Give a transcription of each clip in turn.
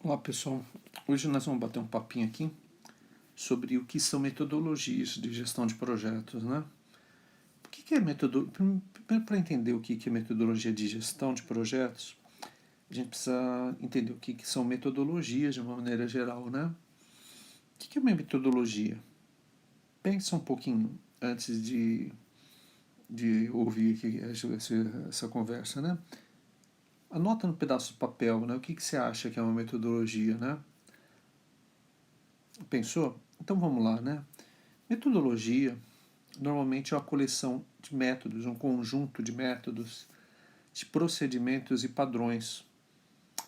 Olá pessoal, hoje nós vamos bater um papinho aqui sobre o que são metodologias de gestão de projetos, né? O que é metodologia? Primeiro, para entender o que é metodologia de gestão de projetos, a gente precisa entender o que são metodologias de uma maneira geral, né? O que é uma metodologia? Pensa um pouquinho antes de ouvir aqui essa conversa, né? Anota no pedaço de papel, né? O que você acha que é uma metodologia, né? Pensou? Então vamos lá, né? Metodologia normalmente é uma coleção de métodos, um conjunto de métodos, de procedimentos e padrões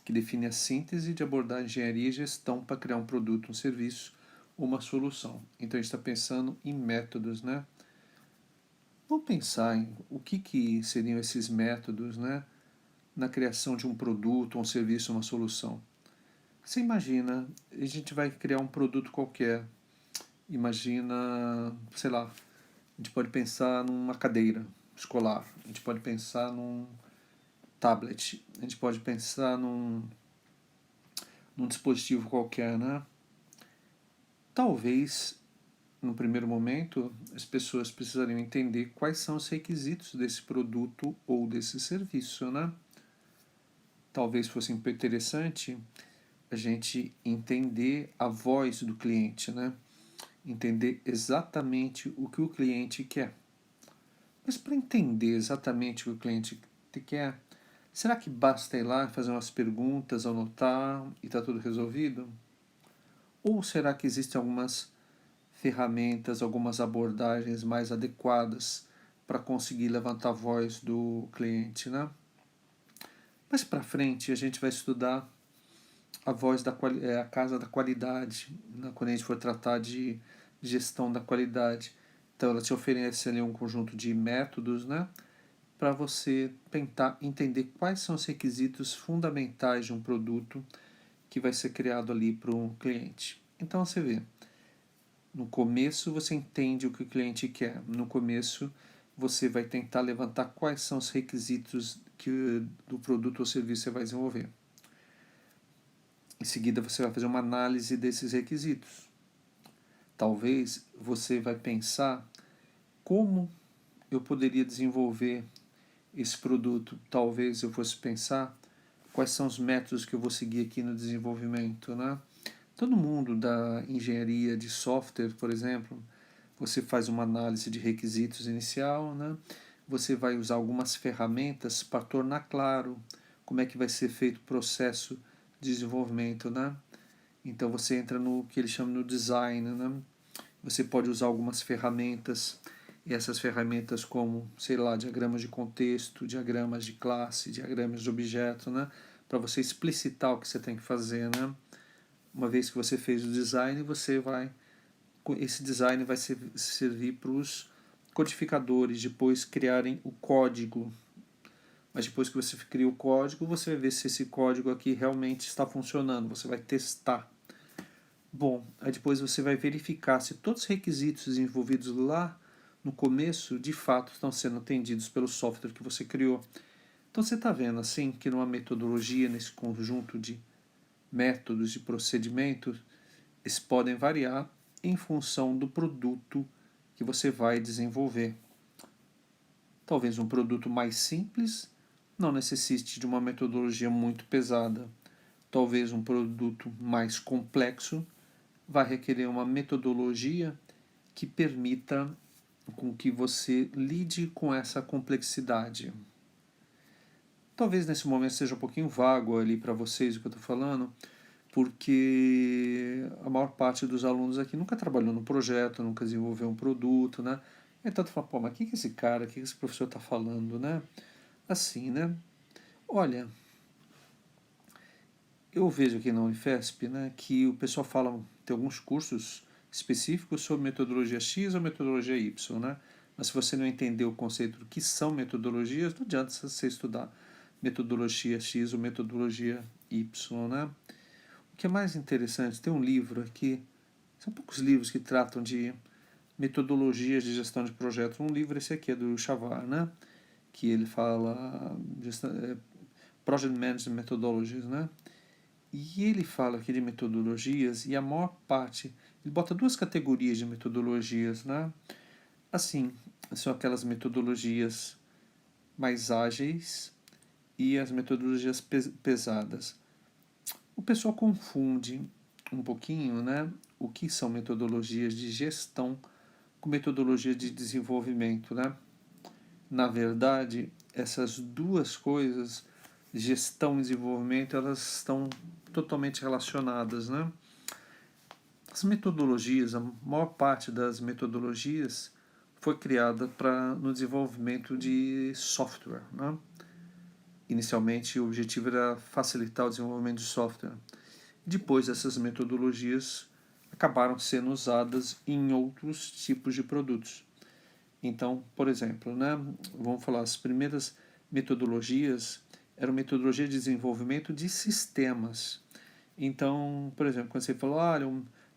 que define a síntese de abordar engenharia e gestão para criar um produto, um serviço ou uma solução. Então a gente está pensando em métodos, né? Vamos pensar em o que seriam esses métodos, né? Na criação de um produto, um serviço, uma solução. Você imagina, a gente vai criar um produto qualquer. Imagina, sei lá, a gente pode pensar numa cadeira escolar, a gente pode pensar num tablet, a gente pode pensar num dispositivo qualquer, né? Talvez, no primeiro momento, as pessoas precisariam entender quais são os requisitos desse produto ou desse serviço, né? Talvez fosse interessante a gente entender a voz do cliente, né? Entender exatamente o que o cliente quer. Mas para entender exatamente o que o cliente quer, será que basta ir lá fazer umas perguntas, anotar e está tudo resolvido? Ou será que existem algumas ferramentas, algumas abordagens mais adequadas para conseguir levantar a voz do cliente, né? Mais para frente a gente vai estudar a voz a casa da qualidade, né? Quando a gente for tratar de gestão da qualidade. Então ela te oferece ali um conjunto de métodos, né? Para você tentar entender quais são os requisitos fundamentais de um produto que vai ser criado ali para um cliente. Então você vê, no começo você entende o que o cliente quer, no começo você vai tentar levantar quais são os requisitos do produto ou serviço que você vai desenvolver. Em seguida você vai fazer uma análise desses requisitos. Talvez você vai pensar como eu poderia desenvolver esse produto. Talvez eu fosse pensar quais são os métodos que eu vou seguir aqui no desenvolvimento, né? Todo mundo da engenharia de software, por exemplo, você faz uma análise de requisitos inicial, né? Você vai usar algumas ferramentas para tornar claro como é que vai ser feito o processo de desenvolvimento, né? Então você entra no que eles chamam no design, né? Você pode usar algumas ferramentas, e essas ferramentas como, sei lá, diagramas de contexto, diagramas de classe, diagramas de objeto, né? Para você explicitar o que você tem que fazer, né? Uma vez que você fez o design, esse design vai servir para os codificadores depois criarem o código. Mas depois que você cria o código, você vai ver se esse código aqui realmente está funcionando. Você vai testar. Bom, aí depois você vai verificar se todos os requisitos desenvolvidos lá no começo de fato estão sendo atendidos pelo software que você criou. Então você está vendo assim que numa metodologia, nesse conjunto de métodos e procedimentos, eles podem variar em função do produto que você vai desenvolver. Talvez um produto mais simples não necessite de uma metodologia muito pesada. Talvez um produto mais complexo vai requerer uma metodologia que permita com que você lide com essa complexidade. Talvez nesse momento seja um pouquinho vago ali para vocês o que eu estou falando, porque a maior parte dos alunos aqui nunca trabalhou no projeto, nunca desenvolveu um produto, né? Então tu fala, pô, mas o que esse cara, o que esse professor está falando, né? Assim, né? Olha, eu vejo aqui na Unifesp, né, que o pessoal fala, tem alguns cursos específicos sobre metodologia X ou metodologia Y, né? Mas se você não entender o conceito do que são metodologias, não adianta você estudar metodologia X ou metodologia Y, né? O que é mais interessante, tem um livro aqui, são poucos livros que tratam de metodologias de gestão de projetos. Um livro esse aqui é do Chavar, né? Que ele fala Project Management Methodologies, né? E ele fala aqui de metodologias, e a maior parte, ele bota duas categorias de metodologias, né? Assim, são aquelas metodologias mais ágeis e as metodologias pesadas. O pessoal confunde um pouquinho, né, o que são metodologias de gestão com metodologia de desenvolvimento, né? Na verdade, essas duas coisas, gestão e desenvolvimento, elas estão totalmente relacionadas, né? As metodologias, a maior parte das metodologias foi criada no desenvolvimento de software, né? Inicialmente, o objetivo era facilitar o desenvolvimento de software. Depois, essas metodologias acabaram sendo usadas em outros tipos de produtos. Então, por exemplo, né, vamos falar, as primeiras metodologias eram metodologia de desenvolvimento de sistemas. Então, por exemplo, quando você falou, olha,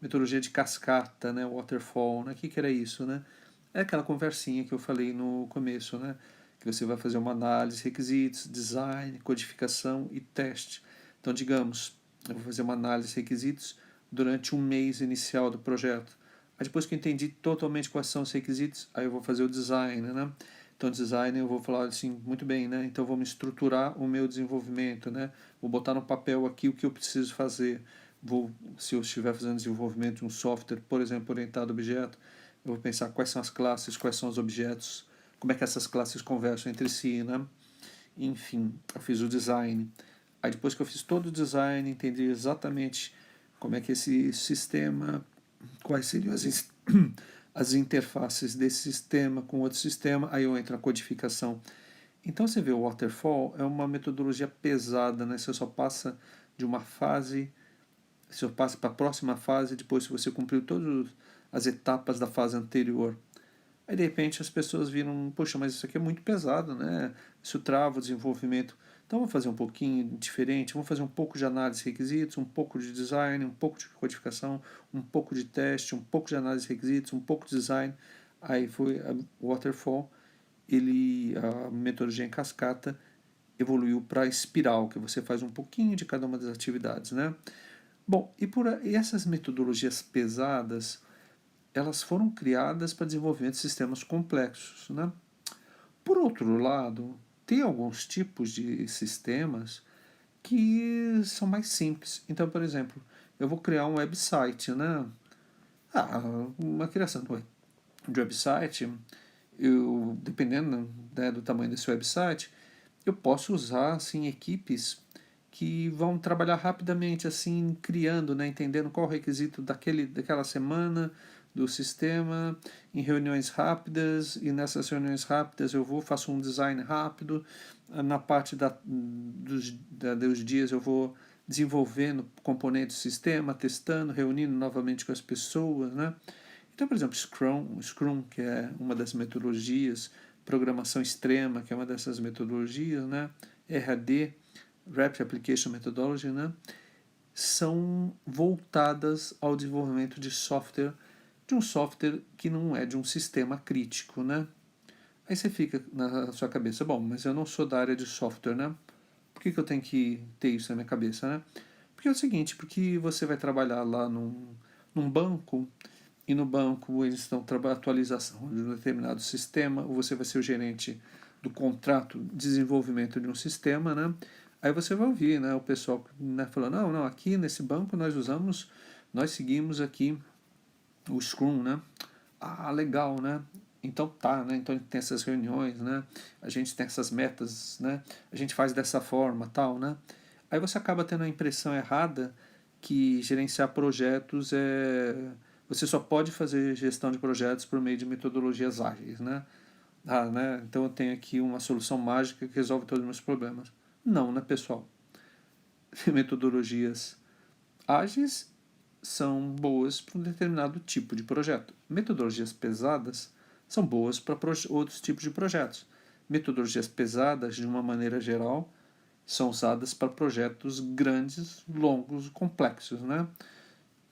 metodologia de cascata, né, waterfall, né, o que era isso, né? É aquela conversinha que eu falei no começo, né? Que você vai fazer uma análise, requisitos, design, codificação e teste. Então, digamos, eu vou fazer uma análise de requisitos durante um mês inicial do projeto. Aí depois que eu entendi totalmente quais são os requisitos, aí eu vou fazer o design, né? Então, design eu vou falar assim, muito bem, né? Então, vou me estruturar o meu desenvolvimento, né? Vou botar no papel aqui o que eu preciso fazer. Se eu estiver fazendo desenvolvimento de um software, por exemplo, orientado a objeto, eu vou pensar quais são as classes, quais são os objetos, como é que essas classes conversam entre si, né? Enfim, eu fiz o design. Aí depois que eu fiz todo o design, entendi exatamente como é que esse sistema, quais seriam as interfaces desse sistema com outro sistema, aí eu entro na codificação. Então você vê, o waterfall é uma metodologia pesada, né? Você só passa de uma fase, você passa para a próxima fase depois que você cumpriu todas as etapas da fase anterior. Aí de repente as pessoas viram, poxa, mas isso aqui é muito pesado, né? Isso trava o desenvolvimento. Então vamos fazer um pouquinho diferente, vamos fazer um pouco de análise de requisitos, um pouco de design, um pouco de codificação, um pouco de teste, um pouco de análise de requisitos, um pouco de design. Aí foi a Waterfall, a metodologia em cascata evoluiu para a espiral, que você faz um pouquinho de cada uma das atividades, né? Bom, e essas metodologias pesadas, elas foram criadas para desenvolvimento de sistemas complexos, né? Por outro lado, tem alguns tipos de sistemas que são mais simples. Então, por exemplo, eu vou criar um website, né? Uma criação de website, dependendo, né, do tamanho desse website, eu posso usar assim equipes que vão trabalhar rapidamente, assim, criando, né, entendendo qual o requisito daquela semana do sistema, em reuniões rápidas, e nessas reuniões rápidas faço um design rápido, na parte dos dias eu vou desenvolvendo componentes do sistema, testando, reunindo novamente com as pessoas, né? Então, por exemplo, Scrum, que é uma das metodologias, programação extrema, que é uma dessas metodologias, né? RAD, Rapid Application Methodology, né? São voltadas ao desenvolvimento de um software que não é de um sistema crítico, né? Aí você fica na sua cabeça, bom, mas eu não sou da área de software, né? Por que eu tenho que ter isso na minha cabeça, né? Porque é o seguinte, porque você vai trabalhar lá num banco, e no banco eles estão trabalhando atualização de um determinado sistema, ou você vai ser o gerente do contrato de desenvolvimento de um sistema, né? Aí você vai ouvir, né, o pessoal, né, falando, não, aqui nesse banco nós seguimos aqui o Scrum, né? Ah, legal, né? Então tá, né? Então a gente tem essas reuniões, né? A gente tem essas metas, né? A gente faz dessa forma, tal, né? Aí você acaba tendo a impressão errada que gerenciar projetos você só pode fazer gestão de projetos por meio de metodologias ágeis, né? Né? Então eu tenho aqui uma solução mágica que resolve todos os meus problemas. Não, né, pessoal? Metodologias ágeis são boas para um determinado tipo de projeto. Metodologias pesadas são boas para outros tipos de projetos. Metodologias pesadas, de uma maneira geral, são usadas para projetos grandes, longos, complexos, né?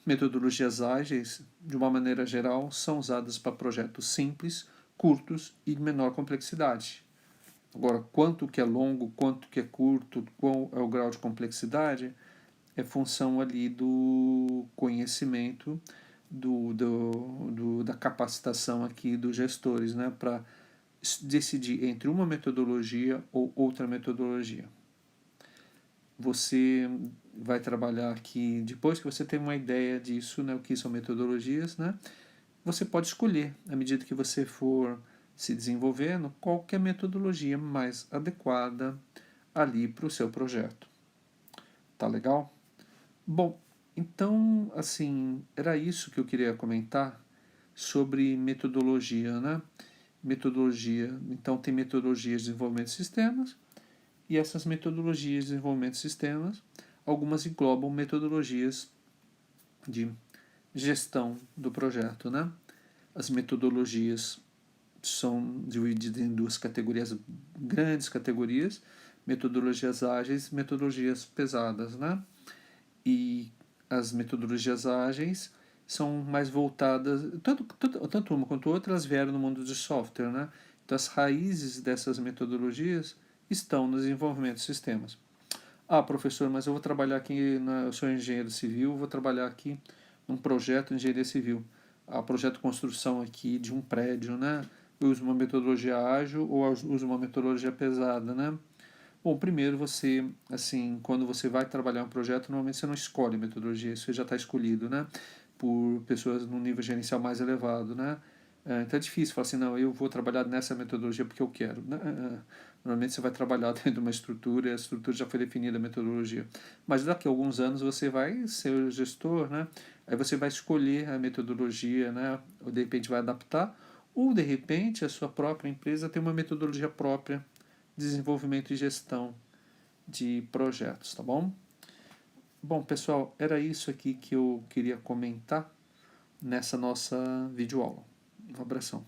Metodologias ágeis, de uma maneira geral, são usadas para projetos simples, curtos e de menor complexidade. Agora, quanto que é longo, quanto que é curto, qual é o grau de complexidade, é função ali do conhecimento, da capacitação aqui dos gestores, né, para decidir entre uma metodologia ou outra metodologia. Você vai trabalhar aqui, depois que você tem uma ideia disso, né, o que são metodologias, né, você pode escolher, à medida que você for se desenvolvendo, qual que é a metodologia mais adequada ali para o seu projeto. Tá legal? Bom, então, assim, era isso que eu queria comentar sobre metodologia, né? Metodologia, então tem metodologias de desenvolvimento de sistemas, e essas metodologias de desenvolvimento de sistemas, algumas englobam metodologias de gestão do projeto, né? As metodologias são divididas em duas categorias, grandes categorias, metodologias ágeis e metodologias pesadas, né? E as metodologias ágeis são mais voltadas, tanto uma quanto outra, elas vieram no mundo de software, né? Então as raízes dessas metodologias estão no desenvolvimento de sistemas. Ah, professor, mas eu vou trabalhar aqui, eu sou engenheiro civil, vou trabalhar aqui num projeto de engenharia civil. Ah, projeto de construção aqui de um prédio, né? Eu uso uma metodologia ágil ou eu uso uma metodologia pesada, né? Bom, primeiro você, assim, quando você vai trabalhar um projeto, normalmente você não escolhe metodologia, isso já está escolhido, né? Por pessoas num nível gerencial mais elevado, né? Então é difícil falar assim, não, eu vou trabalhar nessa metodologia porque eu quero. Normalmente você vai trabalhar dentro de uma estrutura e a estrutura já foi definida, a metodologia. Mas daqui a alguns anos você vai ser o gestor, né? Aí você vai escolher a metodologia, né? Ou de repente vai adaptar, ou de repente a sua própria empresa tem uma metodologia própria de desenvolvimento e gestão de projetos, tá bom? Bom, pessoal, era isso aqui que eu queria comentar nessa nossa videoaula. Um abração.